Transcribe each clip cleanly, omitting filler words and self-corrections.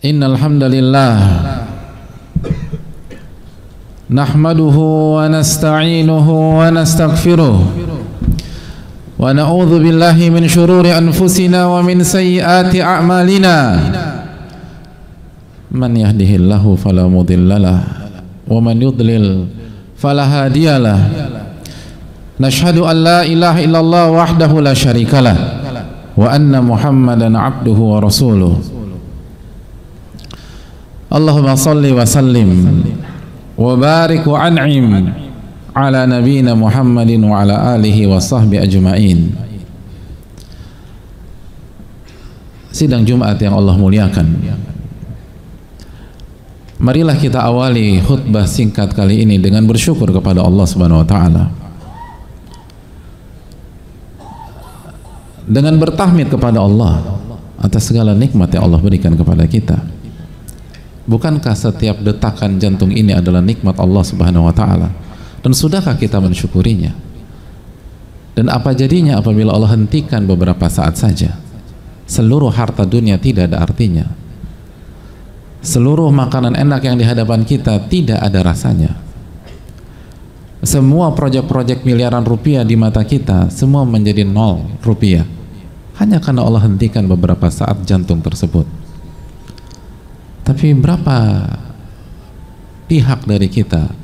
Innal hamdalillah nahmaduhu wa nasta'inuhu wa nastaghfiruh wa na'udzu billahi min shururi anfusina wa min sayyiati a'malina. Man yahdihillahu fala mudhillalah wa man yudlil fala hadiyalah. Nashhadu an la ilaha illallah wahdahu la syarikalah wa anna Muhammadan abduhu wa rasuluh. Allahumma salli wa sallim wa barik wa an'im ala nabiyyina Muhammadin wa ala alihi wa sahbihi ajma'in. Sidang Jumat yang Allah muliakan, marilah kita awali khutbah singkat kali ini dengan bersyukur kepada Allah Subhanahu wa taala, dengan bertahmid kepada Allah atas segala nikmat yang Allah berikan kepada kita. Bukankah setiap detakan jantung ini adalah nikmat Allah Subhanahu wa taala? Dan sudahkah kita mensyukurinya? Dan apa jadinya apabila Allah hentikan beberapa saat saja? Seluruh harta dunia tidak ada artinya. Seluruh makanan enak yang di hadapan kita tidak ada rasanya. Semua proyek-proyek miliaran rupiah di mata kita semua menjadi 0 rupiah hanya karena Allah hentikan beberapa saat jantung tersebut. Tapi berapa pihak dari kita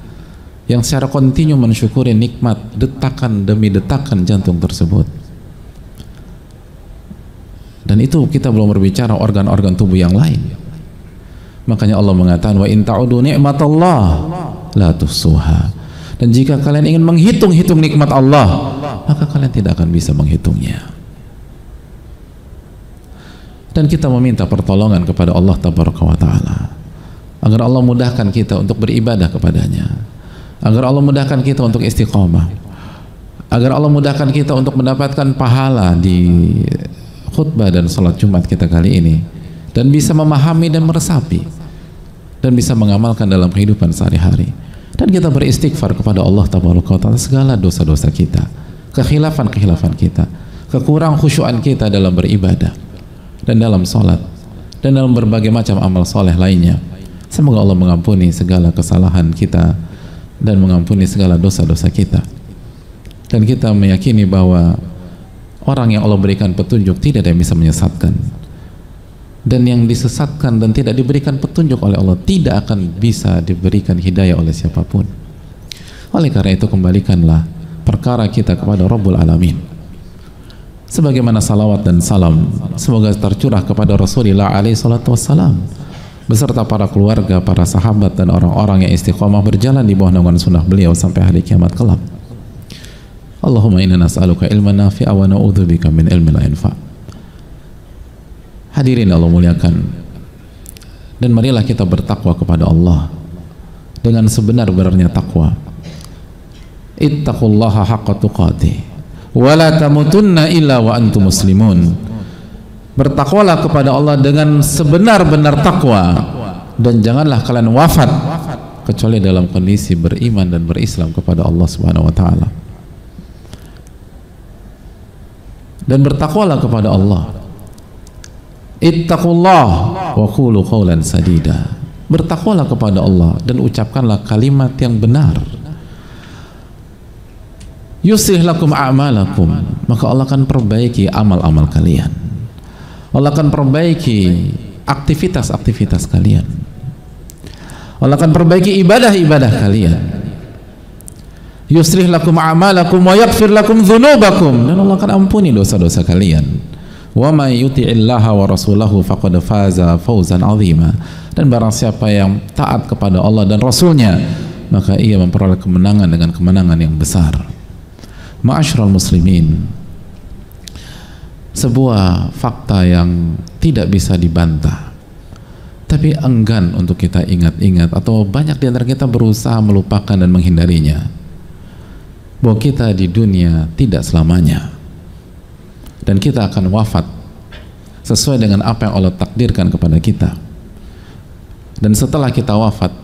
yang secara kontinu mensyukuri nikmat detakan demi detakan jantung tersebut? Dan itu kita belum berbicara organ-organ tubuh yang lain. Makanya Allah mengatakan, wa in ta'udu ni'matallah la tuhsuha. Dan jika kalian ingin menghitung-hitung nikmat Allah, maka kalian tidak akan bisa menghitungnya. Dan kita meminta pertolongan kepada Allah Tabaraka wa Ta'ala agar Allah mudahkan kita untuk beribadah kepadanya, agar Allah mudahkan kita untuk istiqamah, agar Allah mudahkan kita untuk mendapatkan pahala di khutbah dan salat Jumat kita kali ini, dan bisa memahami dan meresapi dan bisa mengamalkan dalam kehidupan sehari-hari. Dan kita beristighfar kepada Allah Tabaraka wa Ta'ala segala dosa-dosa kita, kekhilafan-kekhilafan kita, kekurang khusyuan kita dalam beribadah dan dalam sholat dan dalam berbagai macam amal soleh lainnya. Semoga Allah mengampuni segala kesalahan kita dan mengampuni segala dosa-dosa kita. Dan kita meyakini bahwa orang yang Allah berikan petunjuk tidak ada yang bisa menyesatkan, dan yang disesatkan dan tidak diberikan petunjuk oleh Allah tidak akan bisa diberikan hidayah oleh siapapun. Oleh karena itu, kembalikanlah perkara kita kepada Rabbul Alamin. Sebagaimana salawat dan salam semoga tercurah kepada Rasulullah alaihi salatu wassalam beserta para keluarga, para sahabat dan orang-orang yang istiqomah berjalan di bawah naungan sunnah beliau sampai hari kiamat kelak. Allahumma inna nas'aluka ilman nafi'a wa na'udzubika min ilmin la yanfa'. Hadirin Allah muliakan, dan marilah kita bertakwa kepada Allah dengan sebenar-benarnya takwa. Ittaqullaha haqqa tuqatih wa la tamutunna illa wa antum muslimun. Bertakwalah kepada Allah dengan sebenar-benar takwa, dan janganlah kalian wafat kecuali dalam kondisi beriman dan berislam kepada Allah Subhanahu wa taala. Dan bertakwalah kepada Allah. Ittaqullah wa qulu qawlan sadida. Bertakwalah kepada Allah dan ucapkanlah kalimat yang benar. Yuslih lakum a'malakum, maka Allah akan perbaiki amal-amal kalian. Allah akan perbaiki aktivitas-aktivitas kalian. Allah akan perbaiki ibadah-ibadah kalian. Yuslih lakum a'malakum wa yaghfir lakum dzunubakum, dan Allah akan ampuni dosa-dosa kalian. Wa may yuti'illaha wa rasulahu faqad faza fawzan 'azima. Dan barang siapa yang taat kepada Allah dan Rasulnya, maka ia memperoleh kemenangan dengan kemenangan yang besar. Ma'asyiral muslimin, sebuah fakta yang tidak bisa dibantah tapi enggan untuk kita ingat-ingat, atau banyak di antara kita berusaha melupakan dan menghindarinya, bahwa kita di dunia tidak selamanya dan kita akan wafat sesuai dengan apa yang Allah takdirkan kepada kita. Dan setelah kita wafat,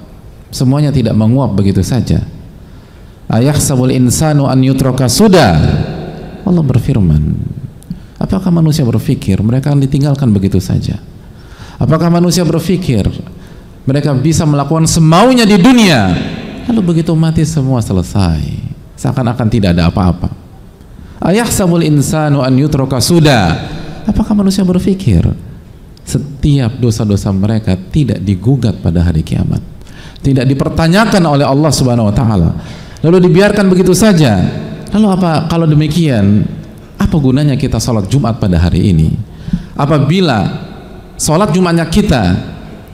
semuanya tidak menguap begitu saja. Ayahsabul insanu an yutraka sudah. Allah berfirman, apakah manusia berpikir mereka akan ditinggalkan begitu saja? Apakah manusia berpikir mereka bisa melakukan semaunya di dunia, lalu begitu mati semua selesai, seakan-akan tidak ada apa-apa? Ayahsabul insanu an yutraka suda. Apakah manusia berpikir setiap dosa-dosa mereka tidak digugat pada hari kiamat, tidak dipertanyakan oleh Allah Subhanahu wa taala, lalu dibiarkan begitu saja? Lalu apa kalau demikian, apa gunanya kita sholat Jumat pada hari ini apabila sholat Jumatnya kita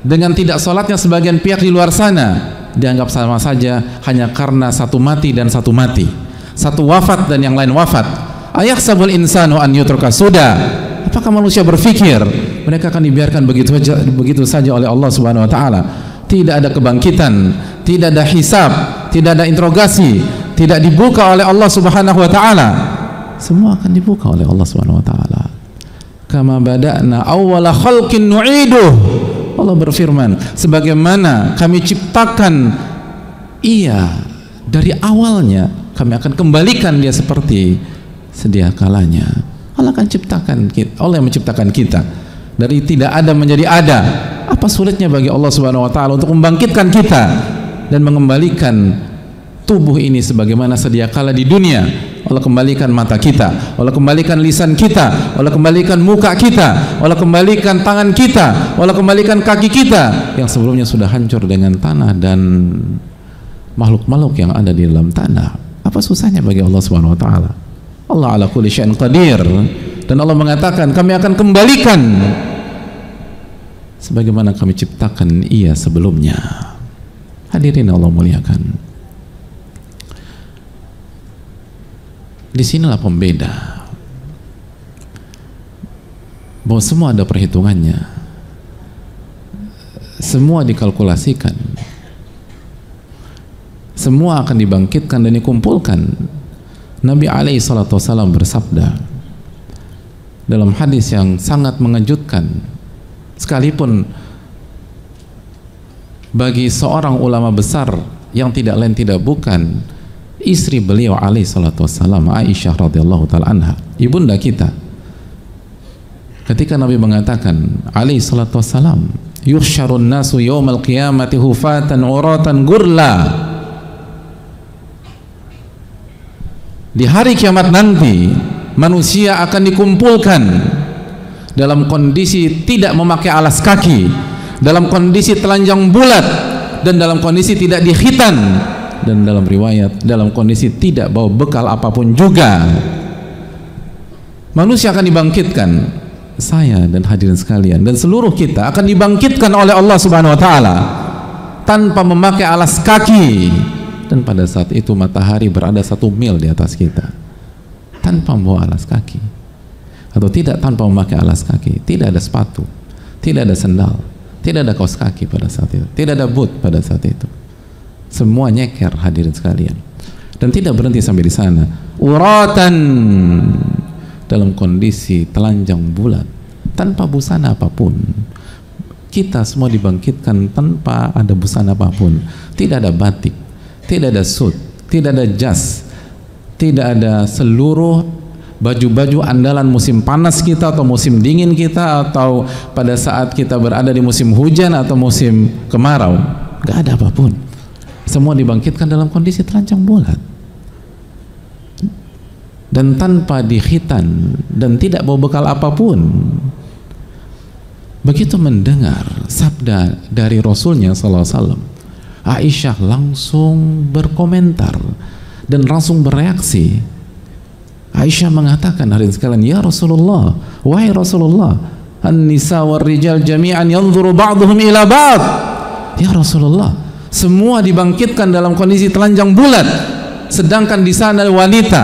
dengan tidak sholatnya sebagian pihak di luar sana dianggap sama saja, hanya karena satu mati dan satu mati, satu wafat dan yang lain wafat? Ayahsabul insanu an yutraka suda. Apakah manusia berpikir mereka akan dibiarkan begitu saja oleh Allah Subhanahu wa taala? Tidak ada kebangkitan, tidak ada hisab, tidak ada interogasi, tidak dibuka oleh Allah Subhanahu wa taala. Semua akan dibuka oleh Allah Subhanahu wa taala. Kama bada'na awwala khalqin nu'iduh. Allah berfirman, sebagaimana kami ciptakan ia dari awalnya, kami akan kembalikan dia seperti sedia kalanya. Allah akan ciptakan kita, Allah yang menciptakan kita dari tidak ada menjadi ada. Apa sulitnya bagi Allah Subhanahu wa taala untuk membangkitkan kita dan mengembalikan tubuh ini sebagaimana sedia kala di dunia? Allah kembalikan mata kita, Allah kembalikan lisan kita, Allah kembalikan muka kita, Allah kembalikan tangan kita, Allah kembalikan kaki kita yang sebelumnya sudah hancur dengan tanah dan makhluk-makhluk yang ada di dalam tanah. Apa susahnya bagi Allah Subhanahu wa taala? Allah ala kulli syai'in qadir, dan Allah mengatakan kami akan kembalikan sebagaimana kami ciptakan ia sebelumnya. Hadirin Allah muliakan, disinilah pembeda bahwa semua ada perhitungannya, semua dikalkulasikan, semua akan dibangkitkan dan dikumpulkan. Nabi alaihi salatu wasallam bersabda dalam hadis yang sangat mengejutkan, sekalipun bagi seorang ulama besar yang tidak lain tidak bukan istri beliau alaihi salatu wassalam, Aisyah radhiyallahu ta'ala anha, ibunda kita, ketika Nabi mengatakan alaihi salatu wassalam, yuhsyarun nasu yawmal qiyamati hufatan uratan gurla, di hari kiamat nanti manusia akan dikumpulkan dalam kondisi tidak memakai alas kaki, dalam kondisi telanjang bulat, dan dalam kondisi tidak dikhitan, dan dalam riwayat dalam kondisi tidak bawa bekal apapun juga. Manusia akan dibangkitkan, saya dan hadirin sekalian dan seluruh kita akan dibangkitkan oleh Allah Subhanahu wa taala tanpa memakai alas kaki, dan pada saat itu matahari berada 1 mil di atas kita tanpa membawa alas kaki, atau tidak tanpa memakai alas kaki, tidak ada sepatu, tidak ada sendal, tidak ada kaos kaki pada saat itu, tidak ada boot pada saat itu, semua nyeker hadirin sekalian. Dan tidak berhenti sampai di sana, uratan, dalam kondisi telanjang bulat tanpa busana apapun. Kita semua dibangkitkan tanpa ada busana apapun, tidak ada batik, tidak ada suit, tidak ada jas, tidak ada seluruh baju-baju andalan musim panas kita atau musim dingin kita, atau pada saat kita berada di musim hujan atau musim kemarau. Gak ada apapun, semua dibangkitkan dalam kondisi telanjang bulat dan tanpa dikhitan dan tidak bawa bekal apapun. Begitu mendengar sabda dari Rasulnya SAW, Aisyah langsung berkomentar dan langsung bereaksi. Aisyah mengatakan, hadirin sekalian, ya Rasulullah, wahai Rasulullah, an-nisa war rijal jami'an yanzuru ba'dhum ila ba'd. Ya Rasulullah, semua dibangkitkan dalam kondisi telanjang bulat, sedangkan di sana wanita,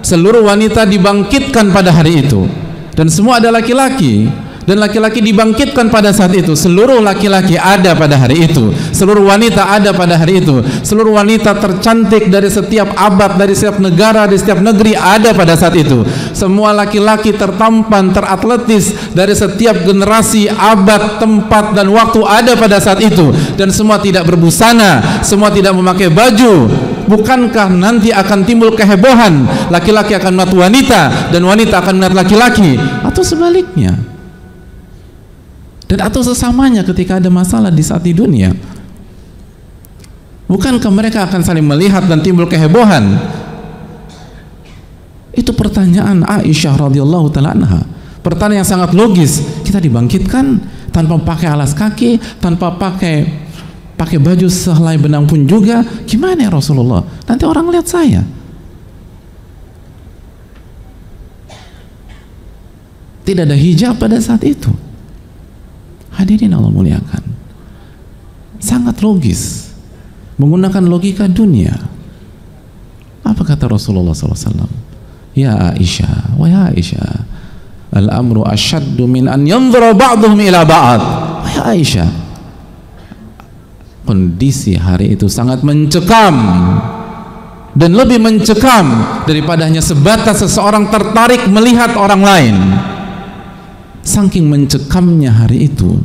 seluruh wanita dibangkitkan pada hari itu, dan semua ada laki-laki, dan laki-laki dibangkitkan pada saat itu. Seluruh laki-laki ada pada hari itu, seluruh wanita ada pada hari itu, seluruh wanita tercantik dari setiap abad, dari setiap negara, dari setiap negeri ada pada saat itu. Semua laki-laki tertampan, teratletis dari setiap generasi, abad, tempat, dan waktu ada pada saat itu, dan semua tidak berbusana, semua tidak memakai baju. Bukankah nanti akan timbul kehebohan, laki-laki akan melihat wanita dan wanita akan melihat laki-laki, atau sebaliknya? dan atau sesamanya ketika ada masalah di saat di dunia. Bukankah mereka akan saling melihat dan timbul kehebohan? Itu pertanyaan Aisyah radhiyallahu taala anha. Pertanyaan yang sangat logis. Kita dibangkitkan tanpa pakai alas kaki, tanpa pakai baju sehelai benang pun juga. Gimana ya Rasulullah? Nanti orang lihat saya. Tidak ada hijab pada saat itu. Hadirin Allah muliakan. Sangat logis. Menggunakan logika dunia. Apa kata Rasulullah SAW? Ya Aisyah, wahai Aisyah, al-amru asyaddu min an yanzura ba'duhum ila ba'd. Wahai Aisyah, kondisi hari itu sangat mencekam dan lebih mencekam daripada hanya sebatas seseorang tertarik melihat orang lain. Saking mencekamnya hari itu,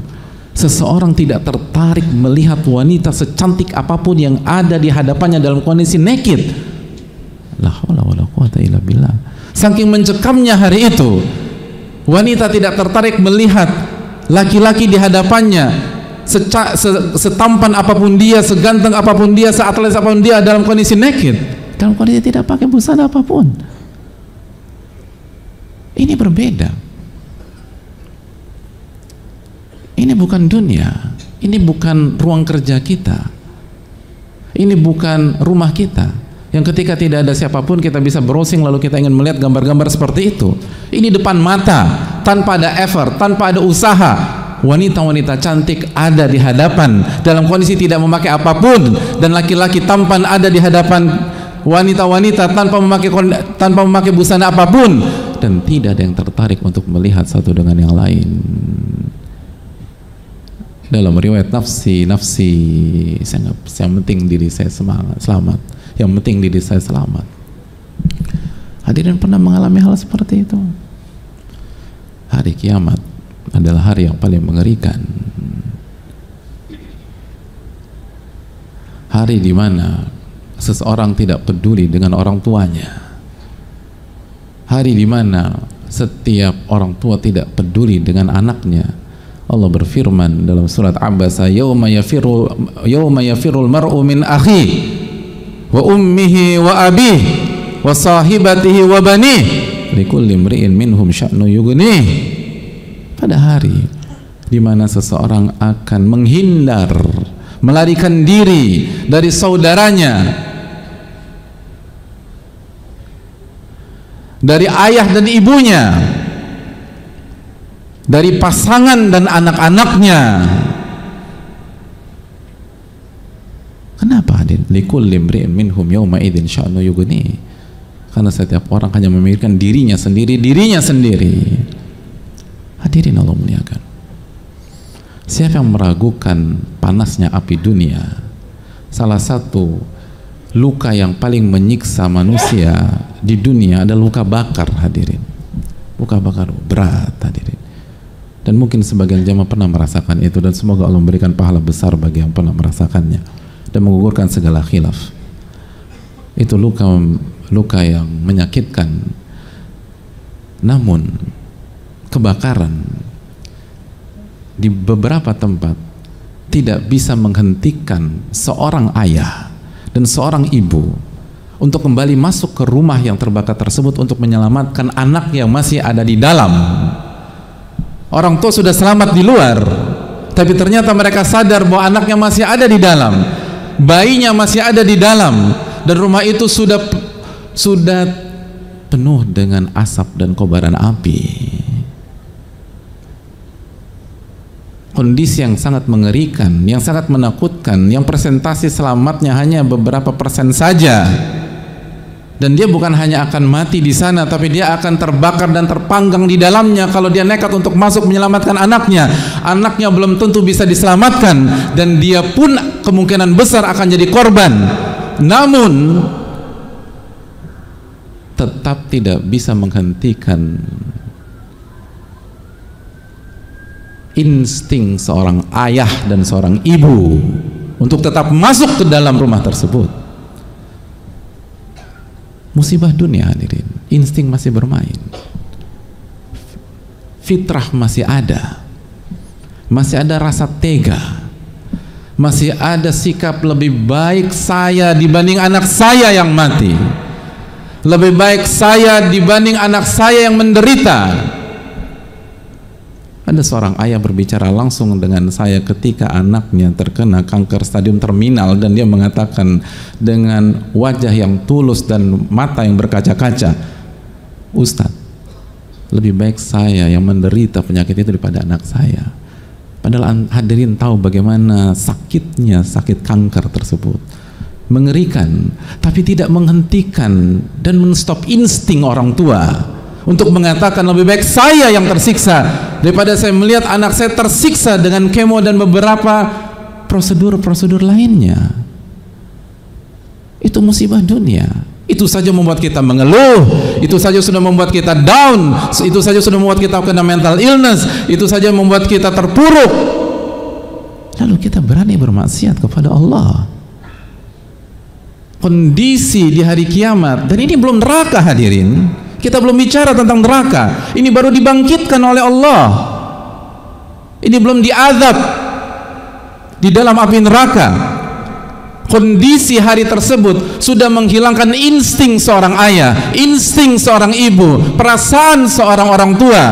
seseorang tidak tertarik melihat wanita secantik apapun yang ada di hadapannya dalam kondisi naked. La haula wala quwata illa billah. Saking mencekamnya hari itu, wanita tidak tertarik melihat laki-laki di hadapannya, setampan apapun dia, seganteng apapun dia, seatlet apapun dia, dalam kondisi naked, dalam kondisi tidak pakai busana apapun. Ini berbeda. Ini bukan dunia, ini bukan ruang kerja kita, ini bukan rumah kita yang ketika tidak ada siapapun kita bisa browsing lalu kita ingin melihat gambar-gambar seperti itu. Ini depan mata, tanpa ada effort, tanpa ada usaha. Wanita-wanita cantik ada di hadapan dalam kondisi tidak memakai apapun, dan laki-laki tampan ada di hadapan wanita-wanita tanpa memakai busana apapun, dan tidak ada yang tertarik untuk melihat satu dengan yang lain. Dalam riwayat nafsi, yang penting diri saya selamat, yang penting diri saya selamat. Hadirin pernah mengalami hal seperti itu? Hari kiamat adalah hari yang paling mengerikan. Hari di mana seseorang tidak peduli dengan orang tuanya. Hari di mana setiap orang tua tidak peduli dengan anaknya. Allah berfirman dalam surat Abasa, yauma yafirul mar'u min akhi wa ummihi wa abih wa sahibatihi wa banih likulli imri'in minhum sya'nu yughnih. Pada hari di mana seseorang akan menghindar, melarikan diri dari saudaranya, dari ayah dan ibunya, dari pasangan dan anak-anaknya. Kenapa hadir? Likulli imri'in minhum yawma idzin sya'nu yughni. Karena setiap orang hanya memikirkan dirinya sendiri. Hadirin Allah muliakan. Siapa yang meragukan panasnya api dunia? Salah satu luka yang paling menyiksa manusia di dunia adalah luka bakar, hadirin. Luka bakar berat, hadirin. Dan mungkin sebagian jamaah pernah merasakan itu, dan semoga Allah memberikan pahala besar bagi yang pernah merasakannya dan menggugurkan segala khilaf. Itu luka yang menyakitkan. Namun kebakaran di beberapa tempat tidak bisa menghentikan seorang ayah dan seorang ibu untuk kembali masuk ke rumah yang terbakar tersebut untuk menyelamatkan anak yang masih ada di dalam. Orang tua sudah selamat di luar, tapi ternyata mereka sadar bahwa anaknya masih ada di dalam, bayinya masih ada di dalam, dan rumah itu sudah penuh dengan asap dan kobaran api. Kondisi yang sangat mengerikan, yang sangat menakutkan, yang persentase selamatnya hanya beberapa persen saja. Dan dia bukan hanya akan mati di sana, tapi dia akan terbakar dan terpanggang di dalamnya kalau dia nekat untuk masuk menyelamatkan anaknya. Anaknya belum tentu bisa diselamatkan, dan dia pun kemungkinan besar akan jadi korban. Namun tetap tidak bisa menghentikan insting seorang ayah dan seorang ibu untuk tetap masuk ke dalam rumah tersebut. Musibah dunia, hadirin. Insting masih bermain, fitrah masih ada, masih ada rasa tega, masih ada sikap lebih baik saya dibanding anak saya yang mati, lebih baik saya dibanding anak saya yang menderita. Ada seorang ayah berbicara langsung dengan saya ketika anaknya terkena kanker stadium terminal, dan dia mengatakan dengan wajah yang tulus dan mata yang berkaca-kaca, Ustadz, lebih baik saya yang menderita penyakit itu daripada anak saya. Padahal hadirin tahu bagaimana sakitnya sakit kanker tersebut, mengerikan, tapi tidak menghentikan dan menstop insting orang tua untuk mengatakan lebih baik saya yang tersiksa daripada saya melihat anak saya tersiksa dengan kemo dan beberapa prosedur-prosedur lainnya. Itu musibah dunia. Itu saja membuat kita mengeluh, itu saja sudah membuat kita down, itu saja sudah membuat kita kena mental illness, itu saja membuat kita terpuruk. Lalu kita berani bermaksiat kepada Allah. Kondisi di hari kiamat, dan ini belum neraka hadirin. Kita belum bicara tentang neraka. Ini baru dibangkitkan oleh Allah. Ini belum diazab di dalam api neraka. Kondisi hari tersebut sudah menghilangkan insting seorang ayah, insting seorang ibu, perasaan seorang orang tua.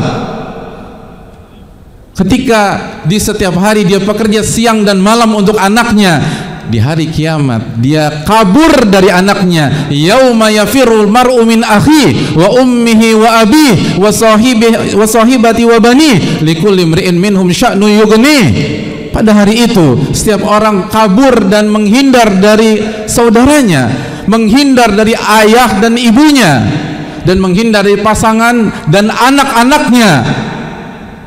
Ketika di setiap hari dia bekerja siang dan malam untuk anaknya, di hari kiamat dia kabur dari anaknya. Yauma yafirul mar'u min akhi wa ummihi wa abihi wa sahibati wa bani likulli imri'in minhum sya'nu yughni. Pada hari itu setiap orang kabur dan menghindar dari saudaranya, menghindar dari ayah dan ibunya, dan menghindar dari pasangan dan anak-anaknya,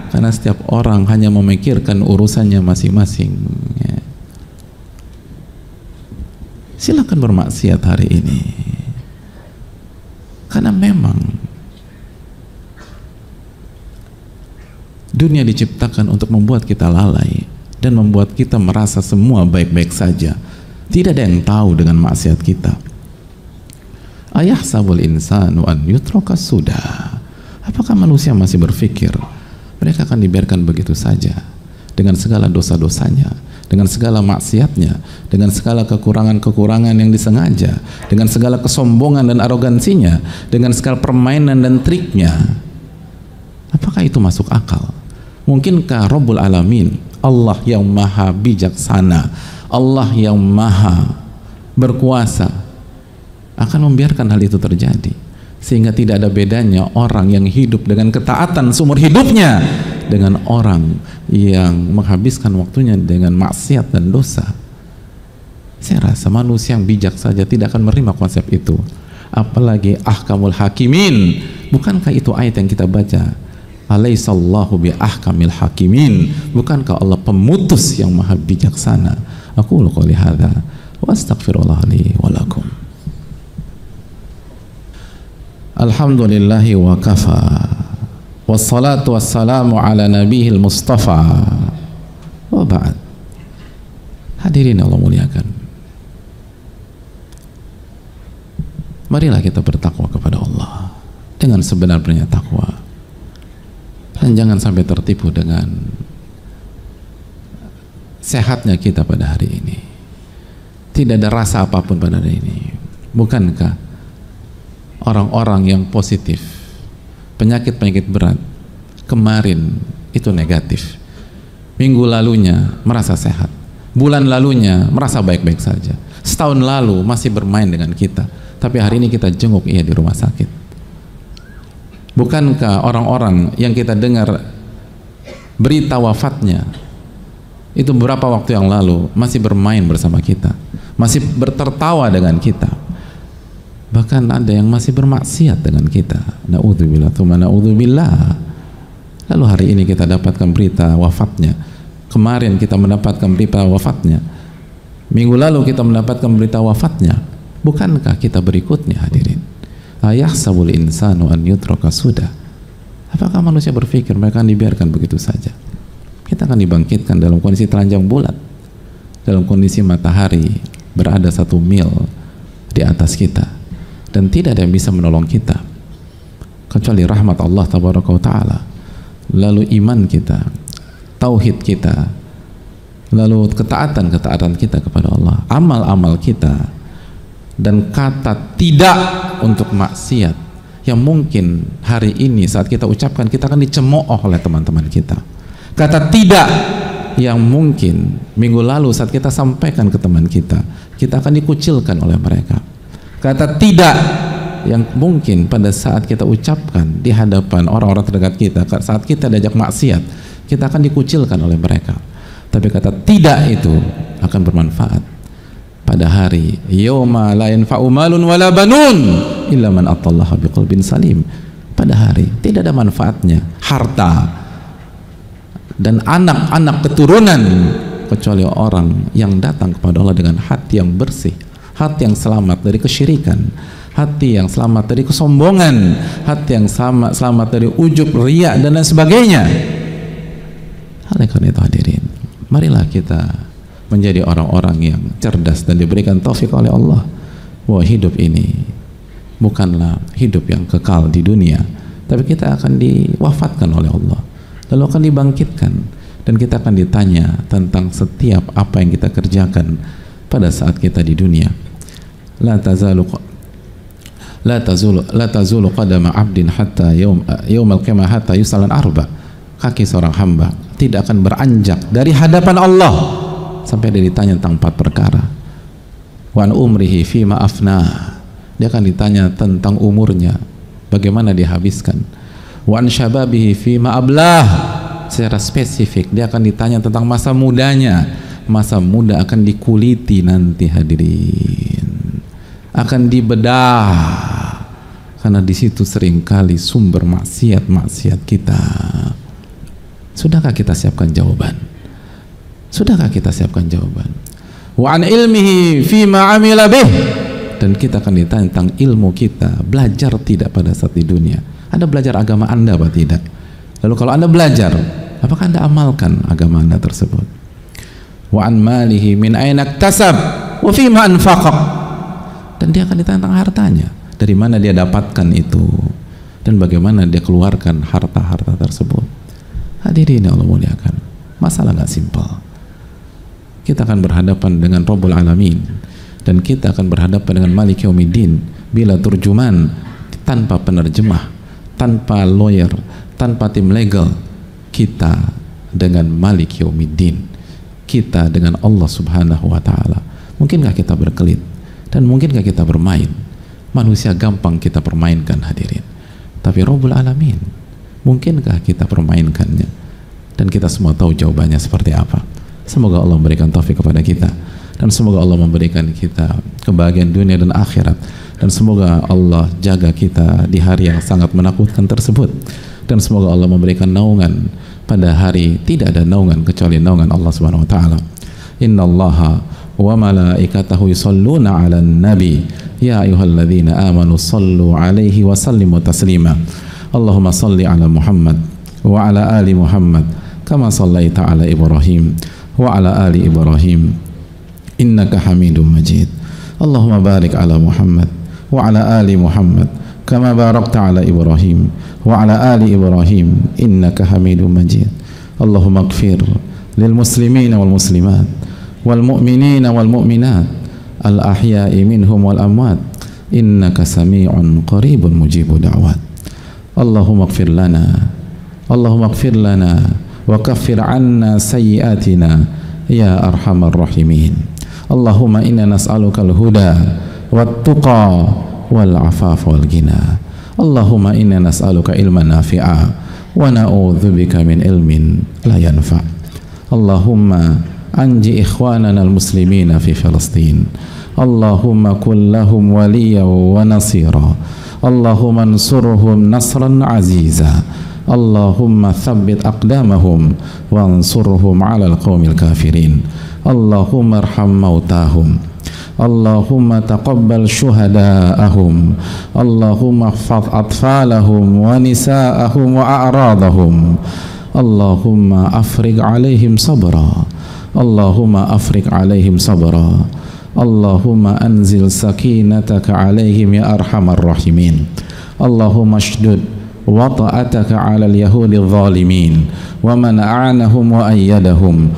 karena setiap orang hanya memikirkan urusannya masing-masing. Silakan bermaksiat hari ini, karena memang dunia diciptakan untuk membuat kita lalai dan membuat kita merasa semua baik-baik saja. Tidak ada yang tahu dengan maksiat kita. Ayahsabul insanu an yutraka sudah. Apakah manusia masih berpikir mereka akan dibiarkan begitu saja dengan segala dosa-dosanya, dengan segala maksiatnya, dengan segala kekurangan-kekurangan yang disengaja, dengan segala kesombongan dan arogansinya, dengan segala permainan dan triknya? Apakah itu masuk akal? Mungkinkah Rabbul Alamin, Allah yang maha bijaksana, Allah yang maha berkuasa, akan membiarkan hal itu terjadi? Sehingga tidak ada bedanya orang yang hidup dengan ketaatan seumur hidupnya dengan orang yang menghabiskan waktunya dengan maksiat dan dosa. Saya rasa manusia yang bijak saja tidak akan menerima konsep itu, apalagi ahkamul hakimin. Bukankah itu ayat yang kita baca, alaihissallahu bi ahkamil hakimin? Bukankah Allah pemutus yang maha bijaksana? Aku qouli hadza wa astaghfirullah li wa lakum. Alhamdulillahi wa kafa, wassalatu wassalamu ala nabihil mustafa, wa ba'd. Hadirin Allah muliakan, marilah kita bertakwa kepada Allah dengan sebenar-benarnya takwa, dan jangan sampai tertipu dengan sehatnya kita pada hari ini. Tidak ada rasa apapun pada hari ini. Bukankah orang-orang yang positif penyakit-penyakit berat kemarin itu negatif, minggu lalunya merasa sehat, bulan lalunya merasa baik-baik saja, setahun lalu masih bermain dengan kita, tapi hari ini kita jenguk ia di rumah sakit? Bukankah orang-orang yang kita dengar berita wafatnya itu beberapa waktu yang lalu masih bermain bersama kita, masih bertertawa dengan kita, bahkan ada yang masih bermaksiat dengan kita? Na'udzubillah tsumma na'udzubillah. Lalu hari ini kita dapatkan berita wafatnya, kemarin kita mendapatkan berita wafatnya, minggu lalu kita mendapatkan berita wafatnya. Bukankah kita berikutnya hadirin? Ayahsabul insanu an yutraka sudah. Apakah manusia berpikir mereka akan dibiarkan begitu saja? Kita akan dibangkitkan dalam kondisi telanjang bulat, dalam kondisi matahari berada 1 mil di atas kita, dan tidak ada yang bisa menolong kita kecuali rahmat Allah tabaraka wa ta'ala. Lalu iman kita, tauhid kita, lalu ketaatan kita kepada Allah, amal-amal kita, dan kata tidak untuk maksiat yang mungkin hari ini saat kita ucapkan kita akan dicemooh oleh teman-teman kita. Kata tidak yang mungkin minggu lalu saat kita sampaikan ke teman kita akan dikucilkan oleh mereka. Kata tidak yang mungkin pada saat kita ucapkan di hadapan orang-orang terdekat kita, saat kita diajak maksiat, kita akan dikucilkan oleh mereka. Tapi kata tidak itu akan bermanfaat pada hari yauma la yanfa'u malun wala banun illa man atallaha biqalbin salim. Pada hari tidak ada manfaatnya harta dan anak-anak keturunan kecuali orang yang datang kepada Allah dengan hati yang bersih, hati yang selamat dari kesyirikan, hati yang selamat dari kesombongan, hati yang selamat dari ujub, riya dan lain sebagainya. Oleh karena itu hadirin, marilah kita menjadi orang-orang yang cerdas dan diberikan taufik oleh Allah bahwa hidup ini bukanlah hidup yang kekal di dunia, tapi kita akan diwafatkan oleh Allah, lalu akan dibangkitkan, dan kita akan ditanya tentang setiap apa yang kita kerjakan pada saat kita di dunia. La tazulu qadama 'abdin hatta yaumal qiyamah hatta yusalan arba. Kaki seorang hamba tidak akan beranjak dari hadapan Allah sampai dia ditanya tentang 4 perkara. Wa an umrihi fima afna. Dia akan ditanya tentang umurnya, bagaimana dia habiskan. Wa an syababihi fima ablah. Secara spesifik dia akan ditanya tentang masa mudanya. Masa muda akan dikuliti nanti hadirin, akan dibedah, karena di situ seringkali sumber maksiat kita. Sudahkah kita siapkan jawaban? Sudahkah kita siapkan jawaban? Wa an ilmihi fima amila bih. Dan kita akan ditanya tentang ilmu kita. Belajar tidak pada saat di dunia? Anda belajar agama Anda apa tidak? Lalu kalau Anda belajar, apakah Anda amalkan agama Anda tersebut? Wa an malihi min aina iktasab wa fima anfaqah. Dan dia akan ditanya tentang hartanya, dari mana dia dapatkan itu dan bagaimana dia keluarkan harta-harta tersebut. Hadirin yang Allah muliakan, masalah nggak simpel. Kita akan berhadapan dengan Rabbul Alamin, dan kita akan berhadapan dengan Malik Yaumiddin bila turjuman, tanpa penerjemah, tanpa lawyer, tanpa tim legal. Kita dengan Malik Yaumiddin, kita dengan Allah Subhanahu wa Ta'ala. Mungkinkah kita berkelit dan mungkinkah kita bermain? Manusia gampang kita permainkan hadirin, tapi Rabbul Alamin, mungkinkah kita permainkannya? Dan kita semua tahu jawabannya seperti apa. Semoga Allah memberikan taufik kepada kita, dan semoga Allah memberikan kita kebahagiaan dunia dan akhirat, dan semoga Allah jaga kita di hari yang sangat menakutkan tersebut, dan semoga Allah memberikan naungan pada hari tidak ada naungan kecuali naungan Allah Subhanahu wa Ta'ala. Innallaha wa malaikatahu yusalluna 'alan nabi ya ayyuhalladzina amanu sallu 'alaihi wa sallimu taslima. Allahumma salli 'ala Muhammad wa 'ala ali Muhammad kama sallaita 'ala Ibrahim wa 'ala ali Ibrahim innaka Hamidum Majid. Allahumma barik 'ala Muhammad wa 'ala ali Muhammad kama barakta 'ala Ibrahim wa 'ala ali Ibrahim innaka Hamidum Majid. Allahumma ighfir lil muslimina wal muslimat wal mu'minina wal mu'minat al ahya'i minhum wal amwat innaka sami'un qaribun mujibud da'wat. Allahumma ighfir lana, Allahumma ighfir lana wa kaffir 'anna sayyi'atina ya arhamar rahimin. Allahumma inna nas'aluka al-huda wat tuqa wal 'afafa wal ghina. Allahumma inna nas'aluka ilman nafi'a wa na'udzubika min ilmin la yanfa'. Allahumma anji ikhwanana al-muslimina fi Filistin. Allahumma kun lahum waliyan wa nasira. Allahumma ansurhum nasran aziza. Allahumma thabbit aqdamahum wa ansurhum 'ala al-qaumil kafirin. Allahumma arham mautahum. Allahumma taqabbal syuhada'ahum. Allahumma ihfaz atfalahum wa nisa'ahum wa a'radahum. Allahumma afriq 'alaihim sabra. Allahumma afriq 'alaihim sabra. Allahumma anzil sakinataka 'alaihim ya arhamar rahimin. Allahumma shdud wa ta'ataka 'alal yahudi adh-dhalimin wa man a'anahum wa ayyadahum.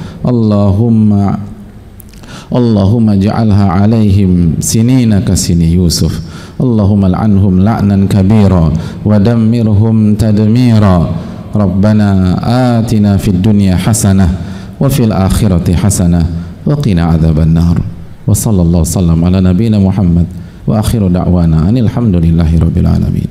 Allahumma ja'alha 'alaihim sinina ka sini Yusuf. Allahumma al'anhum la'nan kabira wa dammirhum tadmira. Rabbana atina fid dunya hasanah wa fil akhirati hasanah wa qina adzaban nar. Wa sallallahu sallam ala nabiyyina Muhammad wa akhiru da'wana anil hamdulillahi rabbil alamin.